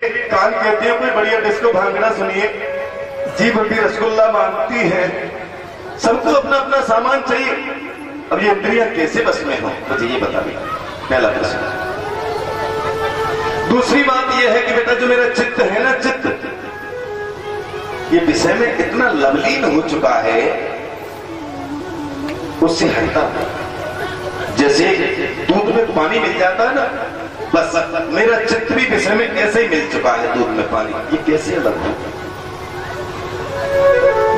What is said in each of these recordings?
कान कहती है कोई बढ़िया डिस्को भांगड़ा सुनिए, जीभ भी रसगुल्ला मांगती है, सबको अपना अपना सामान चाहिए। अब ये इंद्रियां कैसे बस में हो, मुझे ये बता दें, पहला प्रश्न। दूसरी बात यह है कि बेटा जो मेरा चित्त है ना, चित्त ये विषय में इतना लवलीन हो चुका है, उससे हटता जैसे दूध में पानी मिल जाता है ना, बस मेरा चित्त भी विषय में ऐसे ही मिल चुका है दूध में पानी। ये कैसे अलग हो?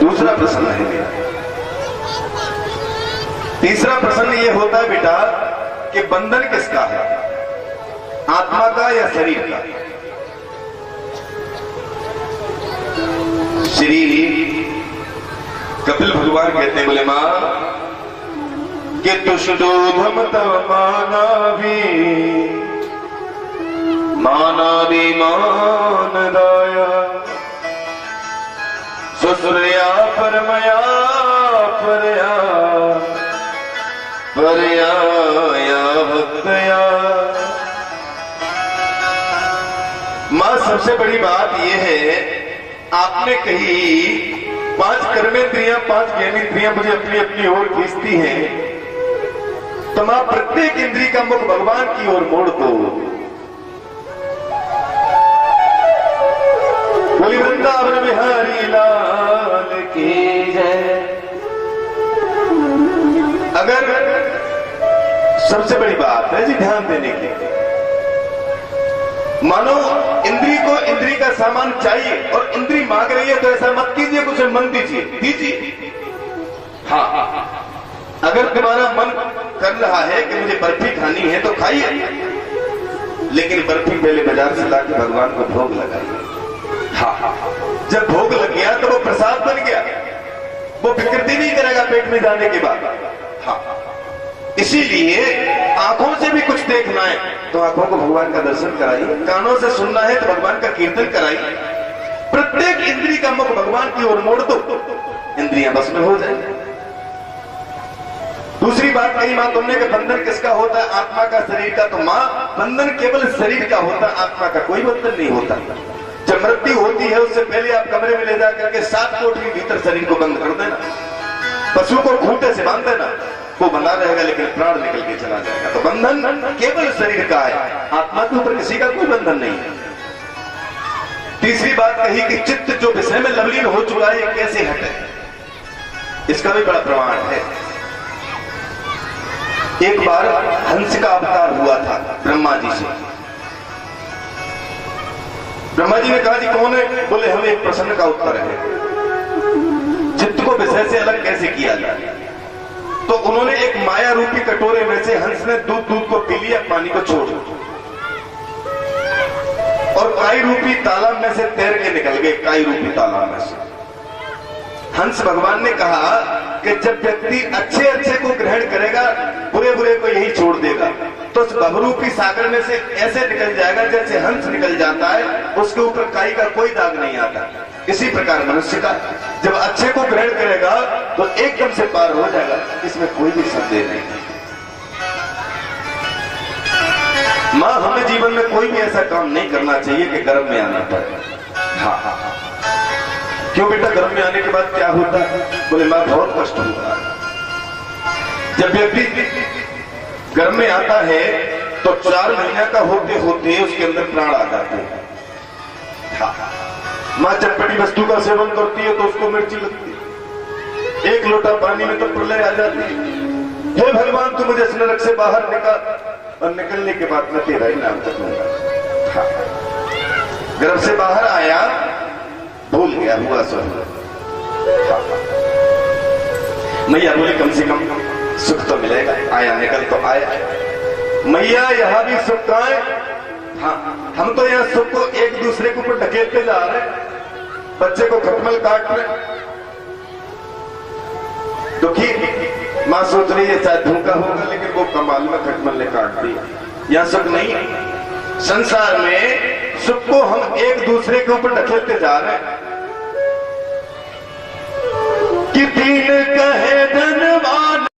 दूसरा प्रश्न है मेरा। तीसरा प्रश्न ये होता है बेटा कि बंधन किसका है, आत्मा का या शरीर का? शरीर। कपिल भगवान कहते हैं, बोले मां कि तुष्टोधम तव माना भी मान दाया, सुसुरया परमया परया परया या भक्तया। मां सबसे बड़ी बात यह है, आपने कही 5 कर्मेंद्रियां 5 ज्ञानेंद्रियां मुझे अपनी अपनी ओर खींचती हैं, तो मां प्रत्येक इंद्री का मुख भगवान की ओर मोड़ दो। बोली वृंदावन बिहारी लाल की जय। अगर सबसे बड़ी बात है जी ध्यान देने की, मानो इंद्री को इंद्री का सामान चाहिए और इंद्री मांग रही है, तो ऐसा मत कीजिए कुछ मन दीजिए, दीजिए। हाँ, अगर तुम्हारा मन कर रहा है कि मुझे बर्फी खानी है तो खाइए, लेकिन बर्फी पहले बाजार से लाके भगवान को भोग लगाइए। हाँ, जब भोग लग गया तो वो प्रसाद बन गया, वो विकृति नहीं करेगा पेट में जाने के बाद। हाँ, इसीलिए आंखों से भी कुछ देखना है तो आंखों को भगवान का दर्शन कराइए, कानों से सुनना है तो भगवान का कीर्तन कराइए। प्रत्येक इंद्री का मुख भगवान की ओर मोड़ दो, इंद्रियां बस में हो जाएंगी। दूसरी बात कही मां तुमने कि बंधन किसका होता है, आत्मा का शरीर का? तो मां बंधन केवल शरीर का होता है, आत्मा का कोई बंधन नहीं होता। जब मृत्यु होती है उससे पहले आप कमरे में ले जाकर के 7 कोठरी भीतर शरीर को बंद कर देना, पशु को खूंटे से बांध देना, वो बना रहेगा लेकिन प्राण निकल के चला जाएगा। तो बंधन केवल शरीर का है, आत्मा के ऊपर किसी का कोई बंधन नहीं है। तीसरी बात कही कि चित्त जो विषय में लवलीन हो चुका है, ये कैसे हटे, इसका भी बड़ा प्रमाण है। एक बार हंस का अवतार हुआ था ब्रह्मा जी से। ब्रह्मा जी ने कहा जी कौन है? बोले हमें एक प्रश्न का उत्तर है, चित्त को विषय से अलग कैसे किया जाए? तो उन्होंने एक माया रूपी कटोरे में से हंस ने दूध को पी लिया, पानी को छोड़, और काई रूपी तालाब में से तैर के निकल गए। काई रूपी तालाब में से हंस भगवान ने कहा कि जब व्यक्ति अच्छे अच्छे को ग्रहण करेगा, बुरे बुरे को यही छोड़ देगा, तो उस बहुरूपी सागर में से ऐसे निकल जाएगा जैसे हंस निकल जाता है, उसके ऊपर काई का कोई दाग नहीं आता। इसी प्रकार मनुष्य का जब अच्छे को ग्रहण करेगा तो एकदम से पार हो जाएगा, इसमें कोई भी संदेह नहीं। मां हमें जीवन में कोई भी ऐसा काम नहीं करना चाहिए कि गर्भ में आना पड़े। हाँ, क्यों बेटा गर्भ में आने के बाद क्या होता है? बोले मां बहुत कष्ट होता है। जब व्यक्ति गर्भ में आता है तो 4 महीने का होते होते उसके अंदर प्राण आ जाते हैं। हाँ, मां चटपटी वस्तु का सेवन करती है तो उसको मिर्ची लगती है, 1 लोटा पानी में तो प्रलय आ जाती है। हे भगवान तू मुझे इस नरक से बाहर निकाल, और निकलने के बाद मैं तेरा ही नाम जपूंगा। हाँ, गर्भ से बाहर आया, भूल गया, हुआ सो। हाँ, मैया बोली कम से कम सुख तो मिलेगा, आया निकल तो आया। मैया यहां भी सुख का है। हाँ, हम तो यहाँ सुख को एक दूसरे के ऊपर ढकेलते जा रहे हैं, बच्चे को खटमल काट रहे। दुखी मां सोच रही है शायद भूखा होगा, लेकिन वो कमाल में खटमल ने काट दिया। यहाँ सुख नहीं है। संसार में सुख को हम एक दूसरे के ऊपर ढकेलते जा रहे हैं। कि तीन कहे धनवान